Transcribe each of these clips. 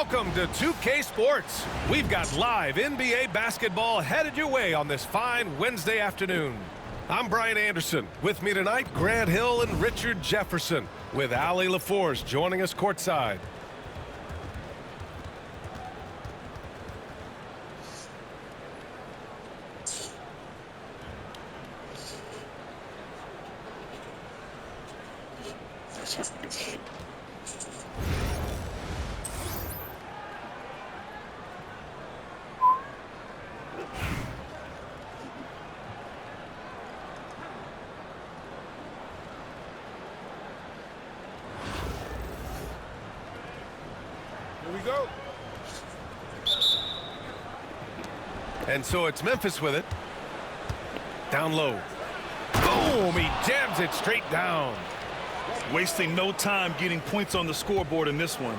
Welcome to 2K Sports. We've got live NBA basketball headed your way on this fine Wednesday afternoon. I'm Brian Anderson. With me tonight, Grant Hill and Richard Jefferson, with Allie LaForce joining us courtside. Here we go. And so it's Memphis with it. Down low. Boom! He jams it straight down. Wasting no time getting points on the scoreboard in this one.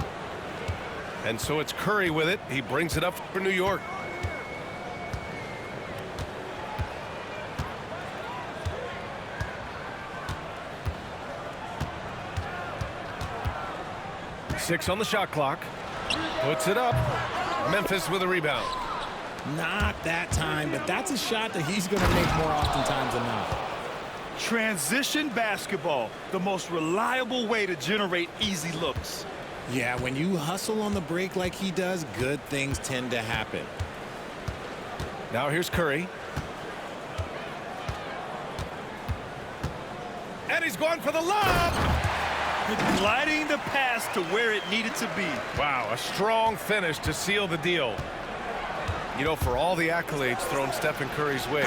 And so it's Curry with it. He brings it up for New York. Six on the shot clock. Puts it up. Memphis with a rebound. Not that time, but that's a shot that he's going to make more oftentimes than not. Transition basketball, the most reliable way to generate easy looks. Yeah, when you hustle on the break like he does, good things tend to happen. Now here's Curry. And he's going for the lob. Gliding the pass to where it needed to be. Wow, a strong finish to seal the deal. You know, for all the accolades thrown Stephen Curry's way,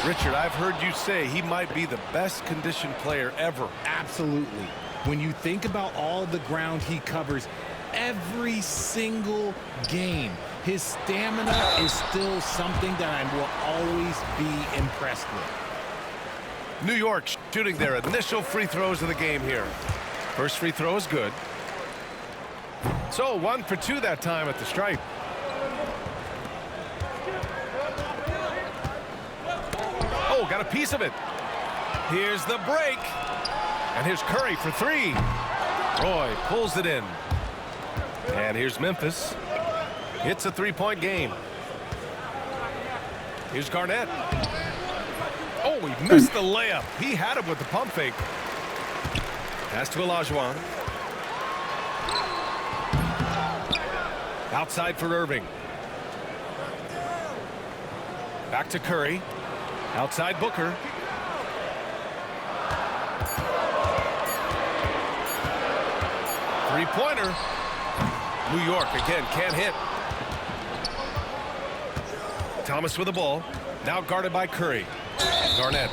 Richard, I've heard you say he might be the best conditioned player ever. Absolutely. When you think about all the ground he covers every single game, his stamina is still something that I will always be impressed with. New York shooting their initial free throws of the game here. First free throw is good. So 1 for 2 that time at the stripe. Oh, got a piece of it. Here's the break. And here's Curry for 3. Roy pulls it in. And here's Memphis. It's a three-point game. Here's Garnett. Oh, he missed the layup. He had it with the pump fake. Pass to Olajuwon. Outside for Irving. Back to Curry. Outside Booker. Three-pointer. New York again can't hit. Thomas with the ball. Now guarded by Curry. Garnett.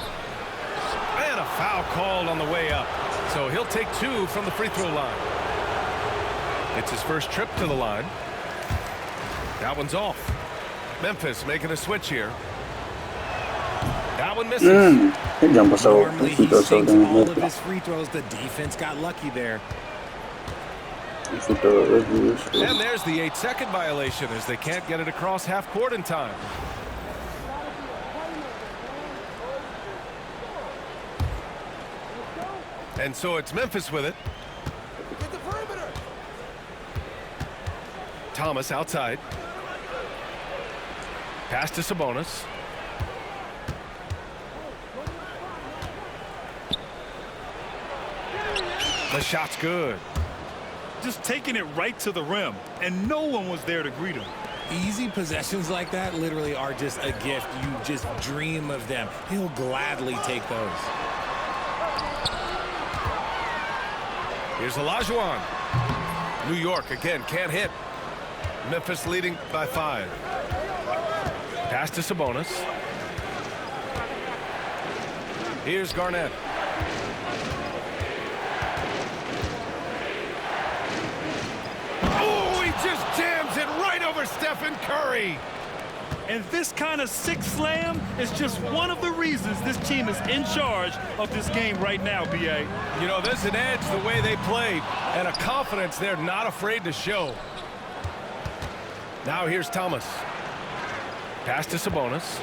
And a foul called on the way up. So he'll take 2 from the free throw line. It's his first trip to the line. That one's off. Memphis making a switch here. That one misses. Normally he sinks all of his free throws. The defense got lucky there. And there's the 8-second violation as they can't get it across half court in time. And so it's Memphis with it. Get the perimeter. Thomas outside. Pass to Sabonis. The shot's good. Just taking it right to the rim, and no one was there to greet him. Easy possessions like that literally are just a gift. You just dream of them. He'll gladly take those. Here's Olajuwon. New York again can't hit. Memphis leading by 5. Pass to Sabonis. Here's Garnett. Oh, he just jams it right over Stephen Curry. And this kind of sick slam is just one of the reasons this team is in charge of this game right now, B.A. You know, there's an edge the way they play and a confidence they're not afraid to show. Now here's Thomas. Pass to Sabonis.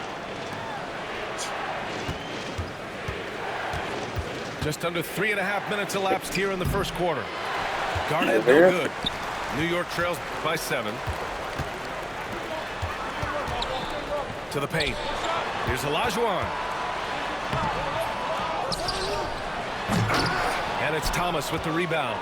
Just under 3.5 minutes elapsed here in the first quarter. Garnett no good. New York trails by 7. To the paint. Here's Olajuwon. And it's Thomas with the rebound.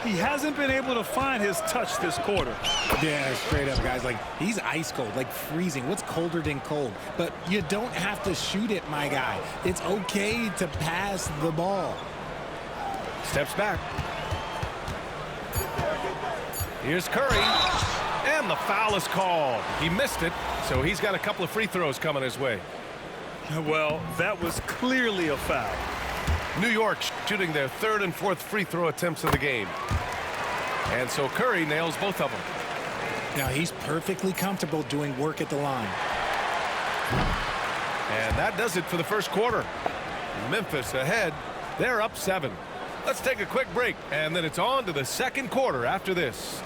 He hasn't been able to find his touch this quarter. Yeah, straight up, guys. Like, he's ice cold, like freezing. What's colder than cold? But you don't have to shoot it, my guy. It's okay to pass the ball. Steps back. Here's Curry. And the foul is called. He missed it, so he's got a couple of free throws coming his way. Well, that was clearly a foul. New York shooting their 3rd and 4th free throw attempts of the game. And so Curry nails both of them. Now, he's perfectly comfortable doing work at the line. And that does it for the first quarter. Memphis ahead. They're up 7. Let's take a quick break, and then it's on to the second quarter after this.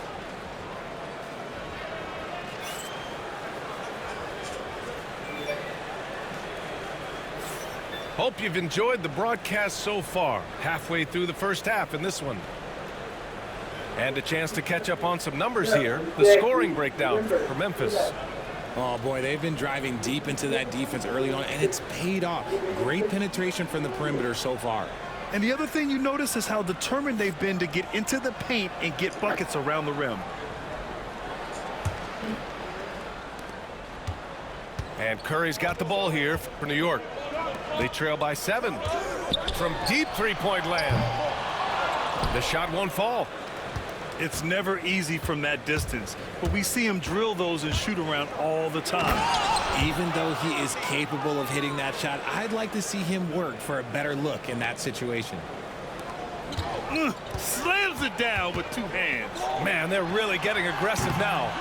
Hope you've enjoyed the broadcast so far. Halfway through the first half in this one. And a chance to catch up on some numbers here. The scoring breakdown for Memphis. Oh, boy, they've been driving deep into that defense early on, and it's paid off. Great penetration from the perimeter so far. And the other thing you notice is how determined they've been to get into the paint and get buckets around the rim. And Curry's got the ball here for New York. They trail by 7 from deep three-point land. The shot won't fall. It's never easy from that distance, but we see him drill those and shoot around all the time. Even though he is capable of hitting that shot, I'd like to see him work for a better look in that situation. Slams it down with 2 hands. Man, they're really getting aggressive now.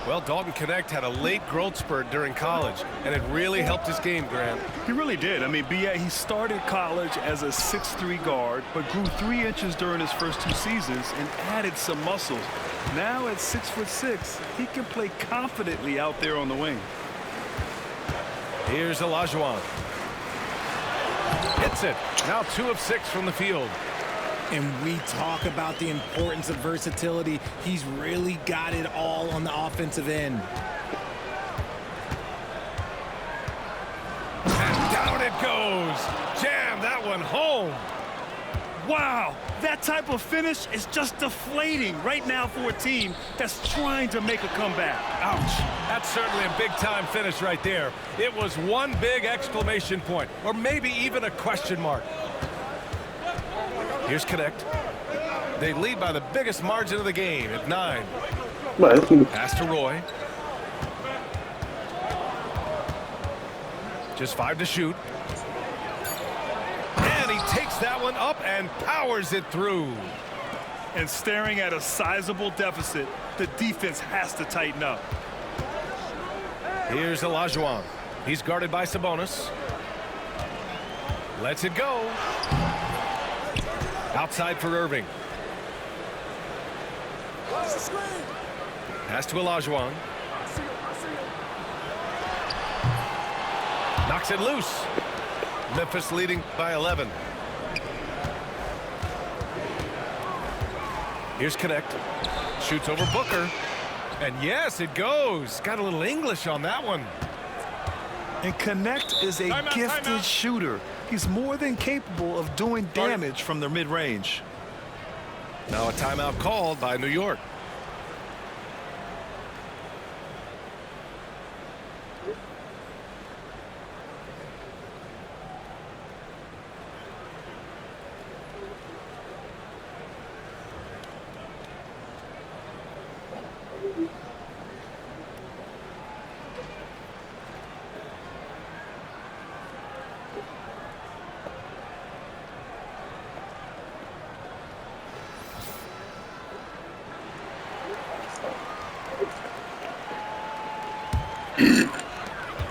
Well, Dalton Connect had a late growth spurt during college, and it really helped his game, Grant. He really did. I mean, he started college as a 6'3" guard, but grew 3 inches during his first 2 seasons and added some muscles. Now at 6'6", he can play confidently out there on the wing. Here's Olajuwon. Hits it. Now 2 of 6 from the field. And we talk about the importance of versatility. He's really got it all on the offensive end. And down it goes. Jam that one home. Wow, that type of finish is just deflating right now for a team that's trying to make a comeback. Ouch. That's certainly a big-time finish right there. It was one big exclamation point, or maybe even a question mark. Here's Connect. They lead by the biggest margin of the game at 9. Pass to Roy. Just 5 to shoot. And he takes that one up and powers it through. And staring at a sizable deficit, the defense has to tighten up. Here's Olajuwon. He's guarded by Sabonis. Lets it go. Outside for Irving. Pass to Olajuwon. Knocks it loose. Memphis leading by 11. Here's Connect. Shoots over Booker. And yes, it goes. Got a little English on that one. And Connect is a gifted shooter. He's more than capable of doing damage from the mid-range. Now a timeout called by New York.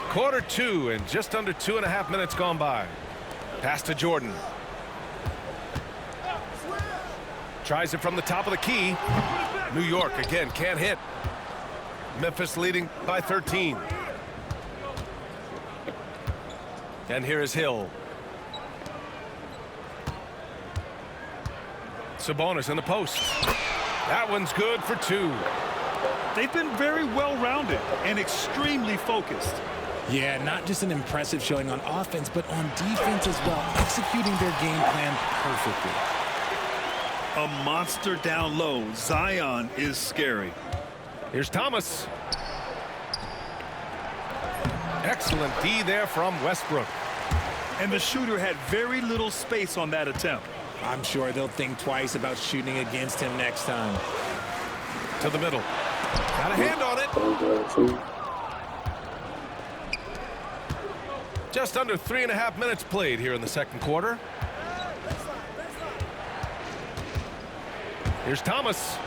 Quarter 2 and just under 2.5 minutes gone by. Pass to Jordan. Tries it from the top of the key. New York again can't hit. Memphis leading by 13. And here is Hill. Sabonis in the post. That one's good for 2. They've been very well-rounded and extremely focused. Yeah, not just an impressive showing on offense, but on defense as well, executing their game plan perfectly. A monster down low. Zion is scary. Here's Thomas. Excellent D there from Westbrook. And the shooter had very little space on that attempt. I'm sure they'll think twice about shooting against him next time. To the middle. Got a hand on it. Just under 3.5 minutes played here in the second quarter. Here's Thomas.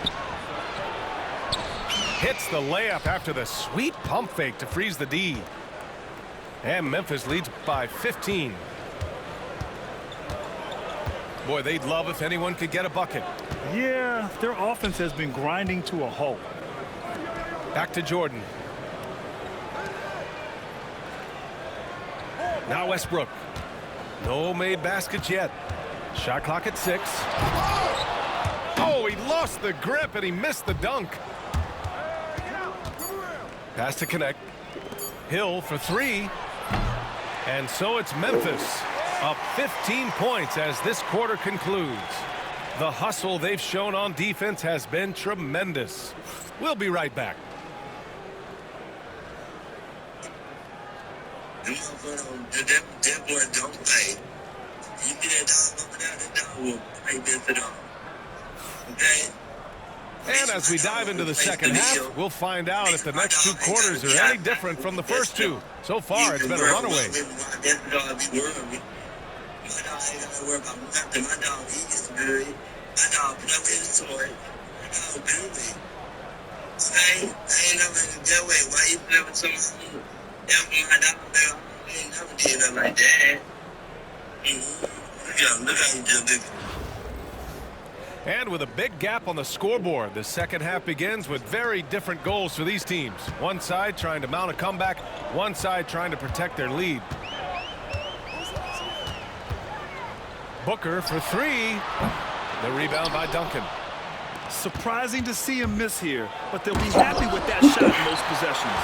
Hits the layup after the sweet pump fake to freeze the D. And Memphis leads by 15. Boy, they'd love if anyone could get a bucket. Yeah, their offense has been grinding to a halt. Back to Jordan. Now Westbrook. No made baskets yet. Shot clock at 6. Oh, he lost the grip and he missed the dunk. Pass to connect. Hill for 3. And so it's Memphis up 15 points as this quarter concludes. The hustle they've shown on defense has been tremendous. We'll be right back. That boy don't play. You get that dog over there, that dog will play this at all. Okay? And as we dive into the second half, we'll find out if the next 2 quarters are any different from the first 2. So far, it's been a runaway. And with a big gap on the scoreboard, the second half begins with very different goals for these teams. One side trying to mount a comeback, one side trying to protect their lead. Booker for 3. The rebound by Duncan. Surprising to see him miss here, but they'll be happy with that shot in most possessions.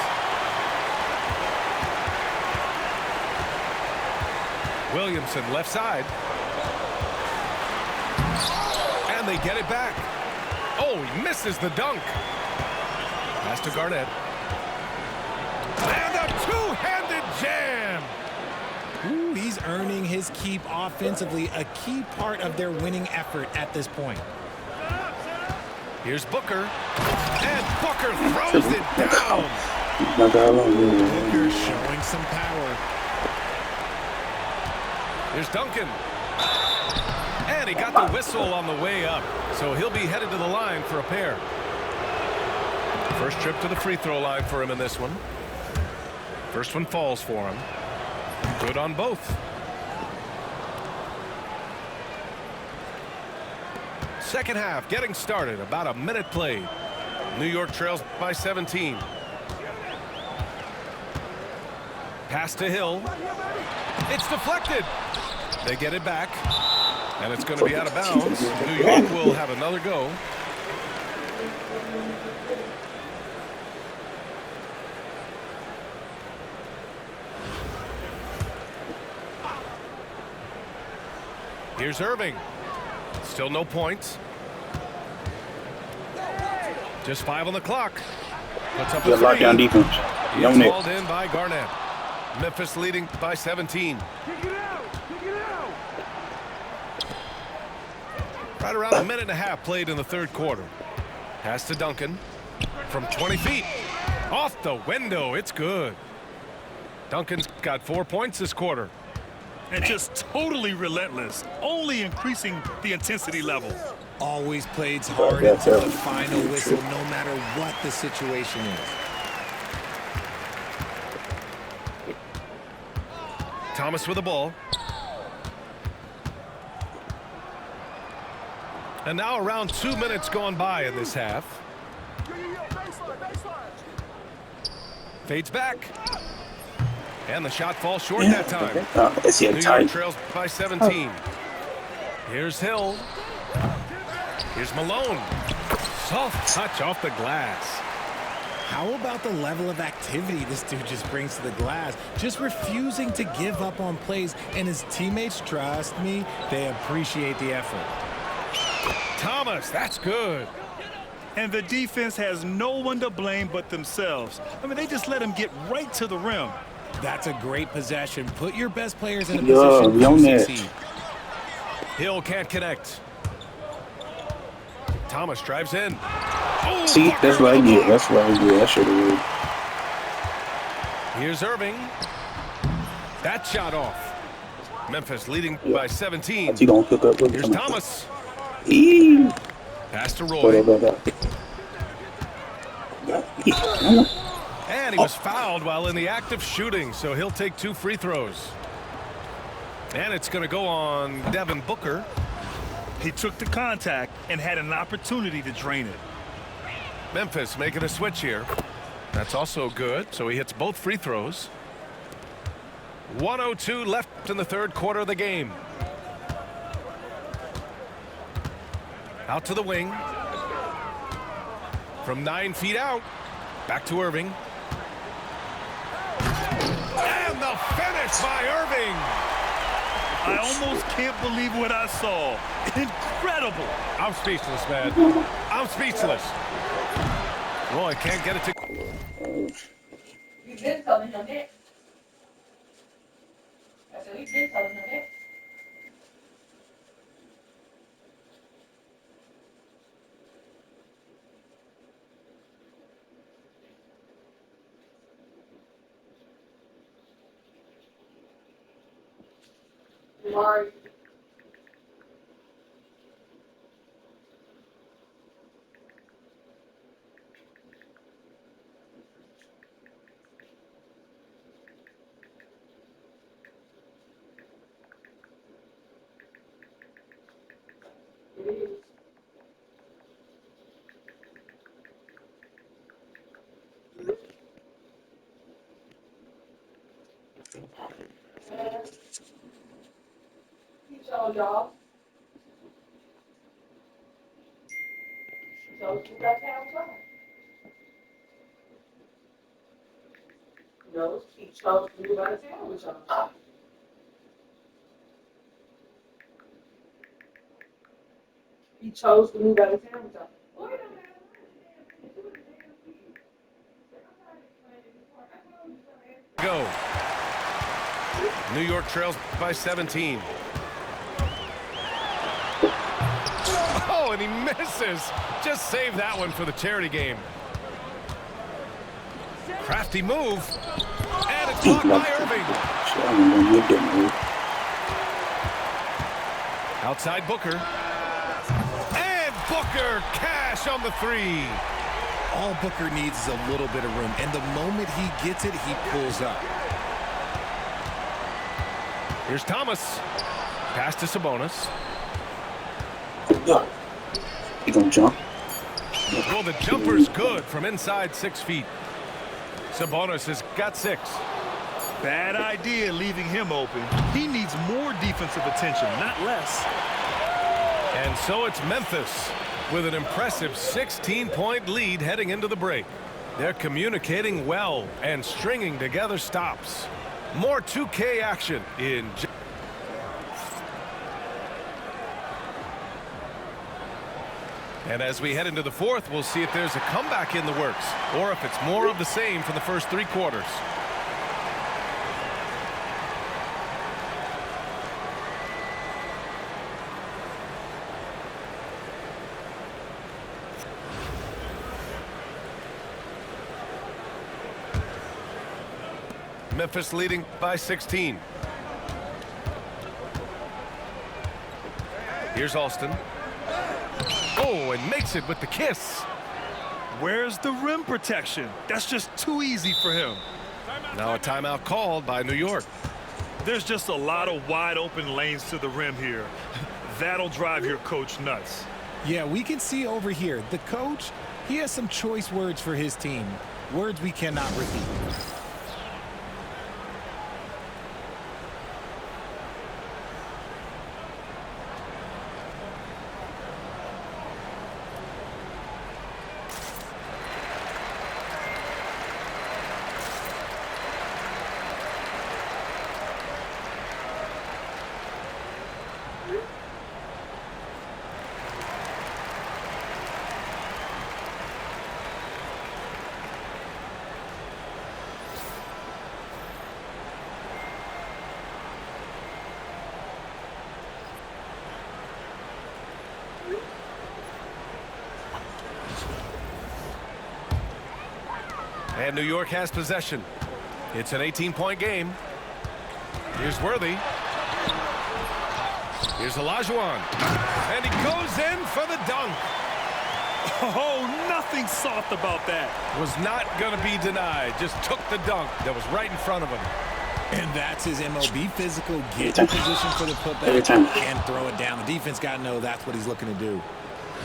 Williamson left side. And they get it back. Oh, he misses the dunk. Pass to Garnett. And a two-handed jam. Ooh, he's earning his keep offensively, a key part of their winning effort at this point. Here's Booker. And Booker throws it down. Booker showing some power. Here's Duncan. And he got the whistle on the way up. So he'll be headed to the line for a pair. First trip to the free throw line for him in this one. First one falls for him. Good on both. Second half getting started. About a minute played. New York trails by 17. Pass to Hill. It's deflected. They get it back. And it's going to be out of bounds. New York will have another go. Here's Irving. Still no points. Just 5 on the clock. Puts up a 3. Lockdown defense. He's called in by Garnett. Memphis leading by 17. Right around a minute and a half played in the third quarter. Pass to Duncan from 20 feet. Off the window. It's good. Duncan's got 4 points this quarter. And just totally relentless, only increasing the intensity level. Always plays hard until the final whistle, no matter what the situation is. Thomas with the ball. And now around 2 minutes gone by in this half. Fades back. And the shot falls short that time. New York trails by 17. Here's Hill. Here's Malone. Soft touch off the glass. How about the level of activity this dude just brings to the glass? Just refusing to give up on plays, and his teammates, trust me, they appreciate the effort. Thomas, that's good. And the defense has no one to blame but themselves. I mean, they just let him get right to the rim. That's a great possession. Put your best players in a Yo, position young to man. succeed. Hill can't connect. Thomas drives in. Oh, See, that's what I get. That's what I get. I should have. Here's Irving. That shot off. Memphis leading by 17. He gonna cook up with Here's Thomas. Eee. Pass to Roy. And he was fouled while in the act of shooting, so he'll take 2 free throws. And it's going to go on Devin Booker. He took the contact and had an opportunity to drain it. Memphis making a switch here. That's also good, so he hits both free throws. 1:02 left in the third quarter of the game. Out to the wing. From 9 feet out. Back to Irving. And the finish by Irving. I almost can't believe what I saw. Incredible. I'm speechless, man. I'm speechless. Roy can't get it to... We've been telling him that. I said, we've been telling him that. Mark. Keep showing y'all. So you got to have fun. No, he chose to move out of town with y'all. He chose to move out of town with y'all. Boy, it don't matter. Go. New York trails by 17. Oh, and he misses. Just save that one for the charity game. Crafty move. And it's blocked by Irving. Outside Booker. And Booker cash on the 3. All Booker needs is a little bit of room, and the moment he gets it, he pulls up. Here's Thomas. Pass to Sabonis. He gonna jump. Well, the jumper's good from inside 6 feet. Sabonis has got 6. Bad idea leaving him open. He needs more defensive attention, not less. And so it's Memphis with an impressive 16-point lead heading into the break. They're communicating well and stringing together stops. More 2K action in... And as we head into the fourth, we'll see if there's a comeback in the works or if it's more of the same from the first 3 quarters. Memphis leading by 16. Here's Alston. Oh, and makes it with the kiss. Where's the rim protection? That's just too easy for him. Now a timeout called by New York. There's just a lot of wide open lanes to the rim here. That'll drive your coach nuts. Yeah, we can see over here, the coach, he has some choice words for his team. Words we cannot repeat. And New York has possession. It's an 18-point game. Here's Worthy. Here's Olajuwon. And he goes in for the dunk. Oh, nothing soft about that. Was not going to be denied. Just took the dunk that was right in front of him. And that's his MO. Be physical, get in position for the putback, and throw it down. The defense got to know that's what he's looking to do.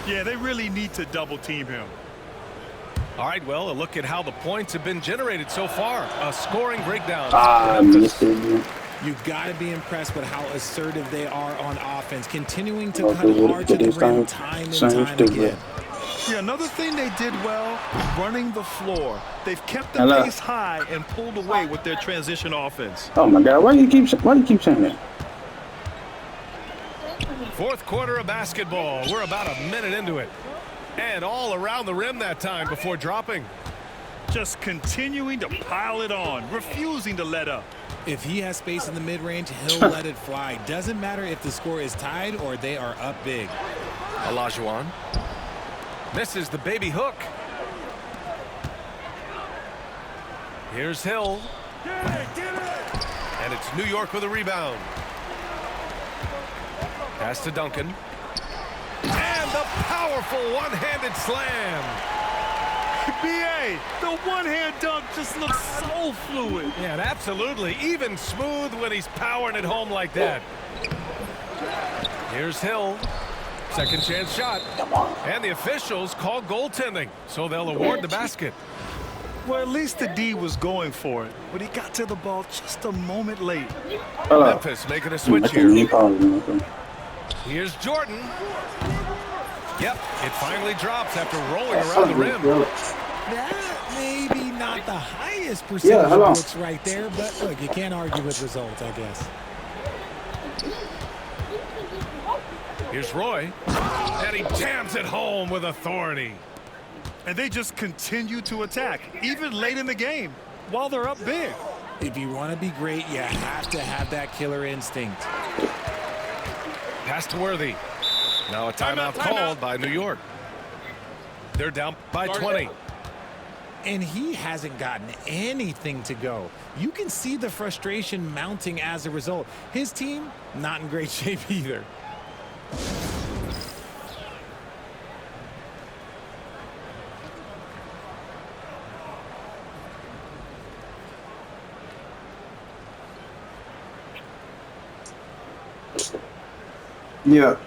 Yeah, they really need to double team him. All right, well, a look at how the points have been generated so far. A scoring breakdown. You've got to be impressed with how assertive they are on offense, continuing to cut hard to the rim time and time again. Yeah, another thing they did well, running the floor. They've kept the pace high and pulled away with their transition offense. Oh my God, why do you keep saying that? Fourth quarter of basketball. We're about a minute into it. And all around the rim that time before dropping. Just continuing to pile it on, refusing to let up. If he has space in the mid-range, he'll let it fly. Doesn't matter if the score is tied or they are up big. Olajuwon misses the baby hook. Here's Hill. And it's New York with a rebound. Pass to Duncan. And the powerful one-handed slam. B.A., the one-hand dunk just looks so fluid. Yeah, absolutely. Even smooth when he's powering it home like that. Here's Hill. Second chance shot. And the officials call goaltending, so they'll award the basket. Well, at least the D was going for it, but he got to the ball just a moment late. Memphis making a switch here. Here's Jordan. Yep, it finally drops after rolling around the rim. That maybe not the highest percentage of looks right there, but look, you can't argue with results, I guess. Here's Roy, and he jams it home with authority. And they just continue to attack, even late in the game, while they're up big. If you want to be great, you have to have that killer instinct. Pass to Worthy. Now a timeout called by New York. They're down by 20. And he hasn't gotten anything to go. You can see the frustration mounting as a result. His team, not in great shape either. Yeah.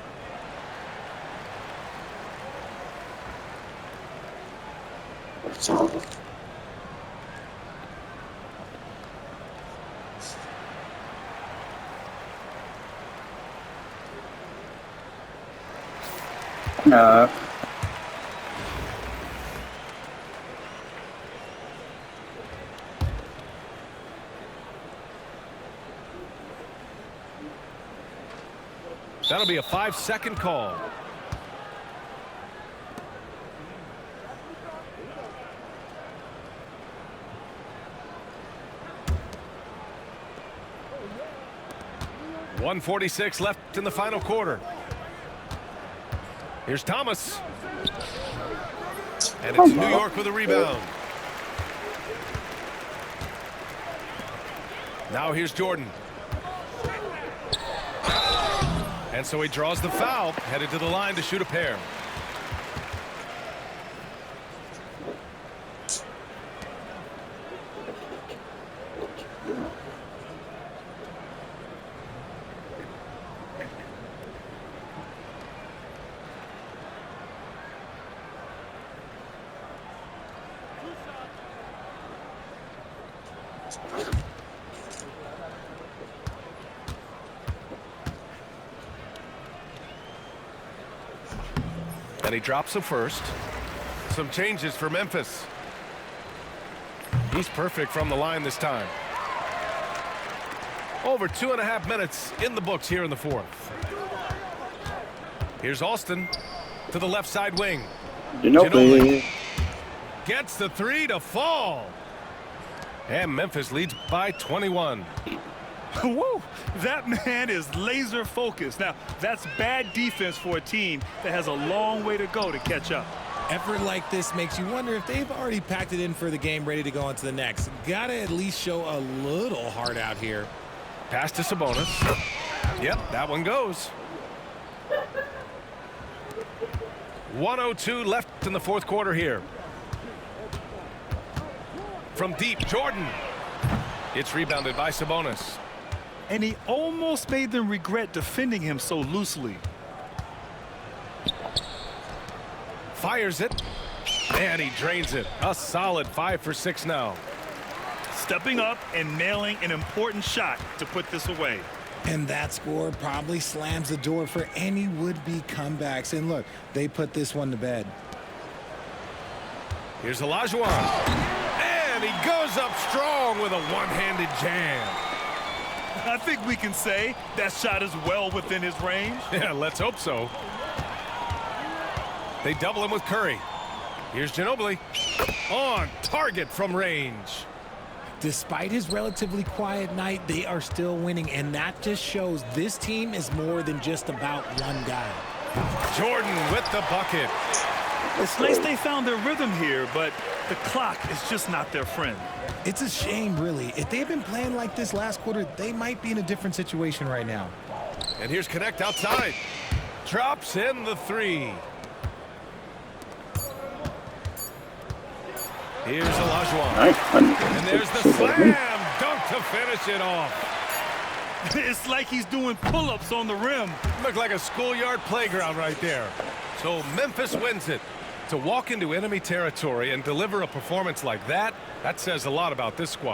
That'll be a 5-second call. .146 left in the final quarter. Here's Thomas. And it's New York with a rebound. Now here's Jordan. And so he draws the foul, headed to the line to shoot a pair. And he drops the first. Some changes for Memphis. He's perfect from the line this time. Over 2.5 minutes in the books here in the fourth. Here's Alston to the left side wing. Ginobili. Gets the three to fall. And Memphis leads by 21. Woo! That man is laser focused. Now, that's bad defense for a team that has a long way to go to catch up. Effort like this makes you wonder if they've already packed it in for the game, ready to go on to the next. Gotta at least show a little heart out here. Pass to Sabonis. Yep, that one goes. 1:02 left in the fourth quarter here. From deep, Jordan. It's rebounded by Sabonis. And he almost made them regret defending him so loosely. Fires it. And he drains it. A solid 5 for 6 now. Stepping up and nailing an important shot to put this away. And that score probably slams the door for any would-be comebacks. And look, they put this one to bed. Here's Olajuwon. And he goes up strong with a one-handed jam. I think we can say that shot is well within his range. Yeah, let's hope so. They double him with Curry. Here's Ginobili. On target from range. Despite his relatively quiet night, they are still winning, and that just shows this team is more than just about one guy. Jordan with the bucket. It's nice they found their rhythm here, but the clock is just not their friend. It's a shame, really. If they had been playing like this last quarter, they might be in a different situation right now. And here's Connect outside. Drops in the three. Here's Olajuwon. And there's the slam dunk to finish it off. It's like he's doing pull-ups on the rim. Looked like a schoolyard playground right there. So Memphis wins it. To walk into enemy territory and deliver a performance like that, that says a lot about this squad.